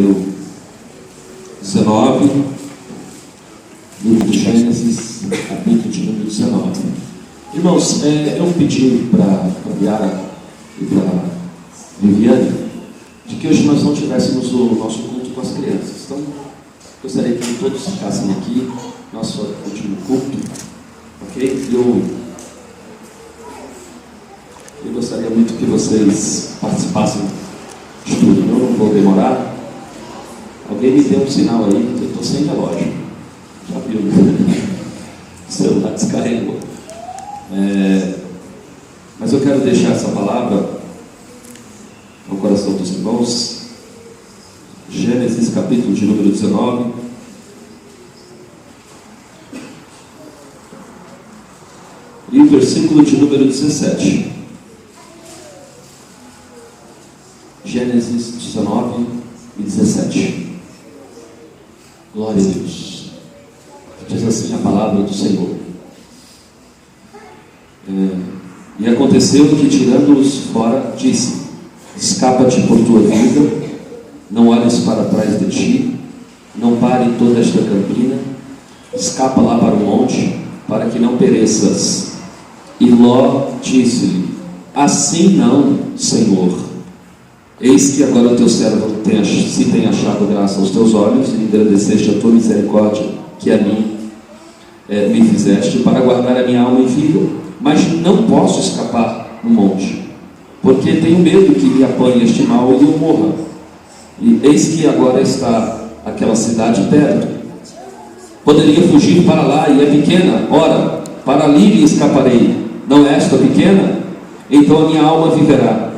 número 19, livro de Gênesis, capítulo de número 19. Irmãos, eu pedi para a Yara e para a Viviane de que hoje nós não tivéssemos o nosso culto com as crianças. Então, gostaria que todos ficassem aqui, nosso último culto, ok? Eu gostaria muito que vocês participassem de tudo. Eu não vou demorar. Alguém me deu um sinal aí que eu estou sem relógio. Já viu? O celular descarregou. Mas eu quero deixar essa palavra no coração dos irmãos. Gênesis, capítulo de número 19. E o versículo de número 17. Gênesis 19 e 17. Glória a Deus. Diz assim a palavra do Senhor. E aconteceu que, tirando-os fora, disse: escapa-te por tua vida, não olhes para trás de ti, não pare em toda esta campina, escapa lá para o monte, para que não pereças. E Ló disse-lhe: assim não, Senhor. Eis que agora o teu servo se tem achado graça aos teus olhos, e engrandeceste a tua misericórdia, que a mim me fizeste, para guardar a minha alma em vida. Mas não posso escapar no monte, porque tenho medo que me apanhe este mal e eu morra. E eis que agora está aquela cidade perto. Poderia fugir para lá, e é pequena. Ora, para ali me escaparei. Não é esta pequena? Então a minha alma viverá.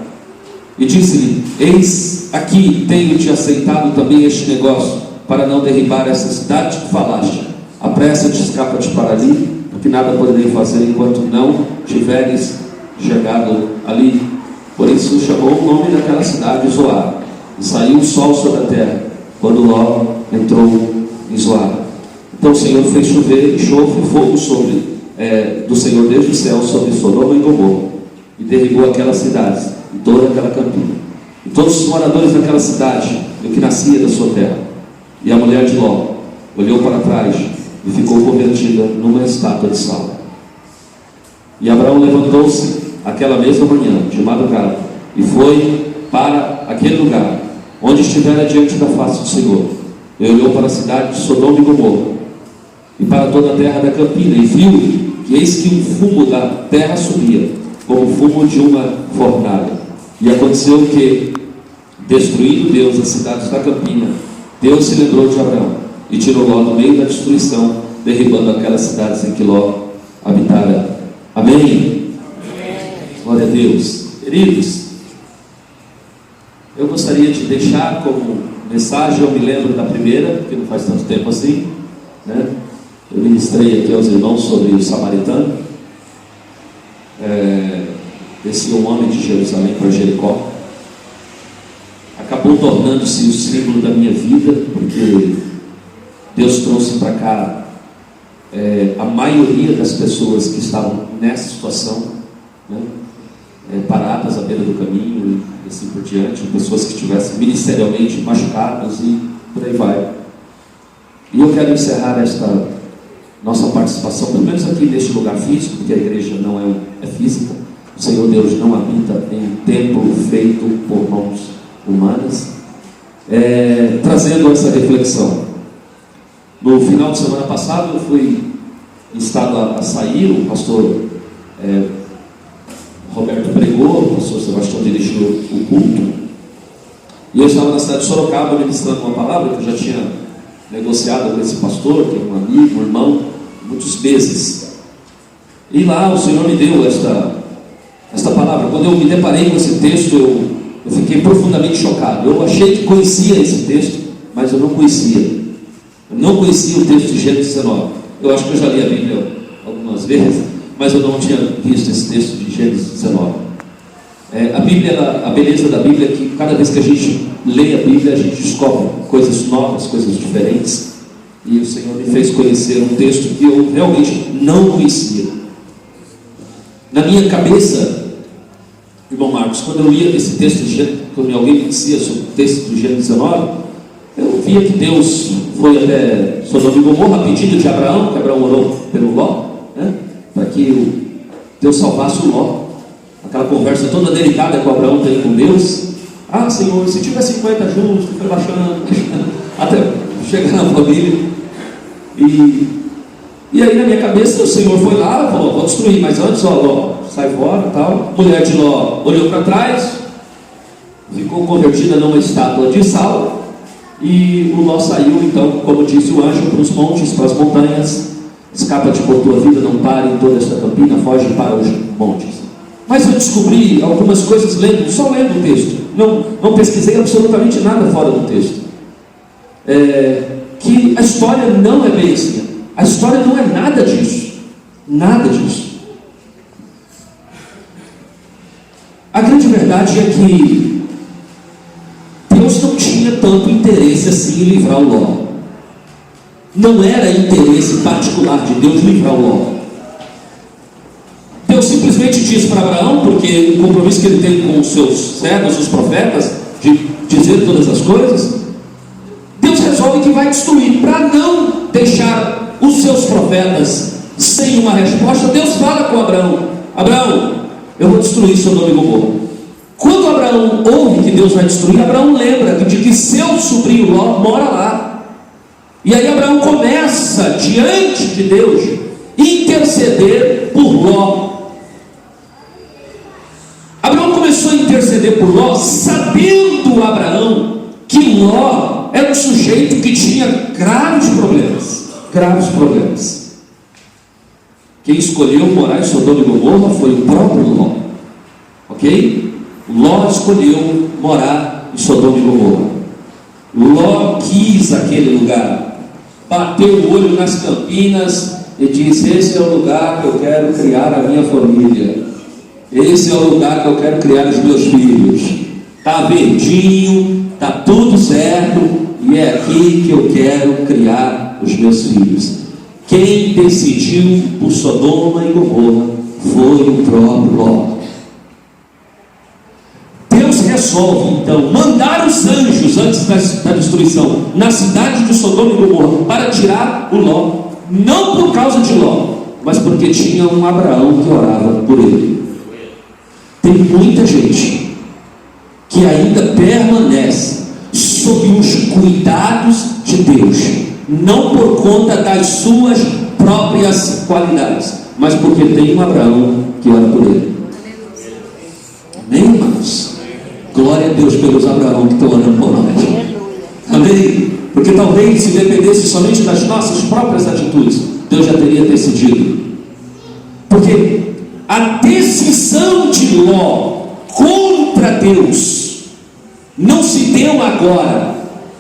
E disse-lhe: eis aqui, tenho-te aceitado também este negócio, para não derribar essa cidade que falaste. Apressa-te, escapa-te para ali, porque nada poderei fazer enquanto não tiveres chegado ali. Por isso chamou o nome daquela cidade Zoar. E saiu o sol sobre a terra, quando Ló entrou em Zoar. Então o Senhor fez chover enxofre e fogo do Senhor desde o céu sobre Sodoma e Gomorra, e derribou aquelas cidades e toda aquela campina, e todos os moradores daquela cidade, e o que nascia da sua terra. E a mulher de Ló olhou para trás e ficou convertida numa estátua de sal. E Abraão levantou-se aquela mesma manhã, de madrugada, e foi para aquele lugar onde estivera diante da face do Senhor, e olhou para a cidade de Sodoma e Gomorra, e para toda a terra da campina, e viu que eis que um fumo da terra subia, como o fumo de uma fornalha. E aconteceu que, destruindo Deus as cidades da campina, Deus se lembrou de Abraão, e tirou Ló do meio da destruição, derribando aquelas cidades em que Ló habitara. Amém? Amém. Glória a Deus. Queridos, eu gostaria de deixar como mensagem, eu me lembro da primeira, porque não faz tanto tempo assim, né? Eu ministrei aqui aos irmãos sobre o samaritano. Descia um homem de Jerusalém para Jericó. Acabou tornando-se o símbolo da minha vida, porque Deus trouxe para cá a maioria das pessoas que estavam nessa situação, né? Paradas à beira do caminho e assim por diante, pessoas que estivessem ministerialmente machucadas e por aí vai. E eu quero encerrar esta nossa participação, pelo menos aqui neste lugar físico, porque a igreja não é física. O Senhor Deus não habita em um templo feito por mãos humanas. Trazendo essa reflexão. No final de semana passado eu fui instado a sair, o pastor Roberto pregou, o pastor Sebastião dirigiu o culto, e eu estava na cidade de Sorocaba ministrando uma palavra que eu já tinha negociado com esse pastor, que é um amigo, um irmão, muitos meses. E lá o Senhor me deu esta palavra. Quando eu me deparei com esse texto, eu fiquei profundamente chocado. Eu achei que conhecia esse texto, mas eu não conhecia. Eu não conhecia o texto de Gênesis 19. Eu acho que eu já li a Bíblia algumas vezes, mas eu não tinha visto esse texto de Gênesis 19. A beleza da Bíblia é que cada vez que a gente lê a Bíblia, a gente descobre coisas novas, coisas diferentes. E o Senhor me fez conhecer um texto que eu realmente não conhecia. Na minha cabeça, irmão Marcos, quando eu lia esse texto, quando alguém me dizia sobre o texto do Gênesis 19, via que Deus foi até Sodoma e Gomorra a pedido de Abraão, que Abraão orou pelo Ló, né? Para que Deus salvasse o Ló. Aquela conversa toda delicada que o Abraão tem com Deus. Ah, Senhor, se tiver 50 justos, foi baixando, até chegar na família. E aí na minha cabeça o Senhor foi lá, falou, vou destruir, mas antes, ó, Ló, sai fora e tal. A mulher de Ló olhou para trás, ficou convertida numa estátua de sal, e o Ló saiu, então, como disse o anjo, para os montes, para as montanhas. Escapa-te por tua vida, não pare em toda esta campina, foge para os montes. Mas eu descobri algumas coisas só lendo o texto, não pesquisei absolutamente nada fora do texto, que a história não é bem assim. A história não é nada disso, nada disso. A grande verdade é que Deus não tinha tanto interesse assim em livrar o Ló. Não era interesse particular de Deus livrar o Ló. Deus simplesmente diz para Abraão, porque o compromisso que ele tem com os seus servos, os profetas, de dizer todas as coisas, Deus resolve que vai destruir, para não deixar os seus profetas sem uma resposta. Deus fala com Abraão: Abraão, eu vou destruir Sodoma e Gomorra. Quando Abraão ouve que Deus vai destruir, Abraão lembra de que seu sobrinho Ló mora lá. E aí Abraão começa diante de Deus interceder por Ló. Abraão começou a interceder por Ló, sabendo Abraão que Ló era um sujeito que tinha graves problemas. Graves problemas. Quem escolheu morar em Sodoma e Gomorra foi o próprio Ló. Ok? Ló escolheu morar em Sodoma e Gomorra. Ló quis aquele lugar. Bateu o olho nas campinas e disse: esse é o lugar que eu quero criar a minha família. Esse é o lugar que eu quero criar os meus filhos. Está verdinho, está tudo certo, e é aqui que eu quero criar os meus filhos. Quem decidiu por Sodoma e Gomorra foi o próprio Ló. Deus resolve então mandar os anjos antes da destruição na cidade de Sodoma e Gomorra para tirar o Ló, não por causa de Ló, mas porque tinha um Abraão que orava por ele. Tem muita gente que ainda permanece sob os cuidados de Deus, não por conta das suas próprias qualidades, mas porque tem um Abraão que ora por ele. Amém, irmãos? Glória a Deus pelos Abraão que estão orando por nós. Amém? Porque talvez se dependesse somente das nossas próprias atitudes, Deus já teria decidido. Porque a decisão de Ló contra Deus não se deu agora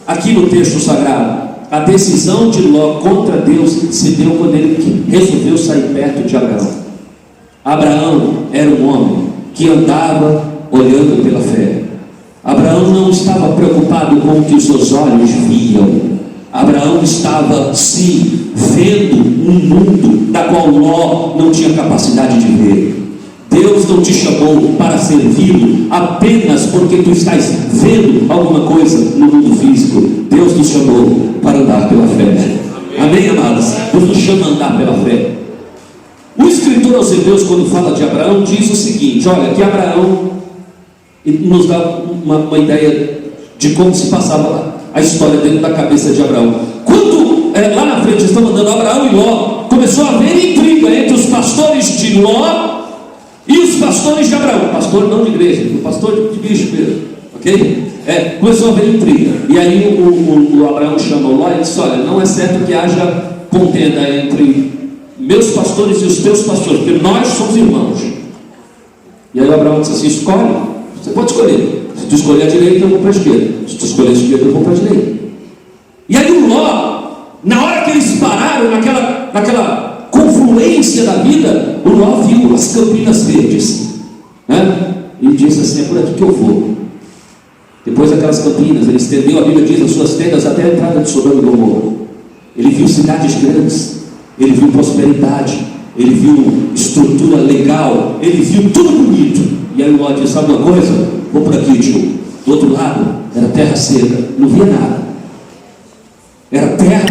aqui no texto sagrado. A decisão de Ló contra Deus se deu quando ele resolveu sair perto de Abraão. Abraão era um homem que andava olhando pela fé. Abraão não estava preocupado com o que os seus olhos viam. Abraão estava sim vendo um mundo da qual Ló não tinha capacidade de ver. Deus não te chamou para servi-lo apenas porque tu estás vendo alguma coisa no mundo físico. Deus te chamou para andar pela fé. Amém, amados? Deus nos chama a andar pela fé. O escritor aos Hebreus, quando fala de Abraão, diz o seguinte: olha, que Abraão nos dá uma ideia de como se passava a história dentro da cabeça de Abraão. Quando lá na frente estão mandando Abraão e Ló, começou a haver intriga entre os pastores de Ló e os pastores de Abraão. Pastor não de igreja, o pastor de bicho mesmo, ok? Começou a haver intriga. E aí o Abraão chama o Ló e disse: olha, não é certo que haja contenda entre meus pastores e os teus pastores, porque nós somos irmãos. E aí o Abraão disse assim: escolhe. Você pode escolher. Se tu escolher a direita, eu vou para a esquerda. Se tu escolher a esquerda, eu vou para a direita. E aí o Ló, na hora que eles pararam naquela confluência da vida, o Ló viu as campinas verdes, né? E disse assim: é por aqui que eu vou. Depois daquelas campinas, ele estendeu, a Bíblia diz, as suas tendas até a entrada de Sodoma e Gomorra. Ele viu cidades grandes, ele viu prosperidade, ele viu estrutura legal, ele viu tudo bonito. E aí o Ló disse: sabe uma coisa? Vou por aqui, tio. Do outro lado era terra seca, não via nada. Era terra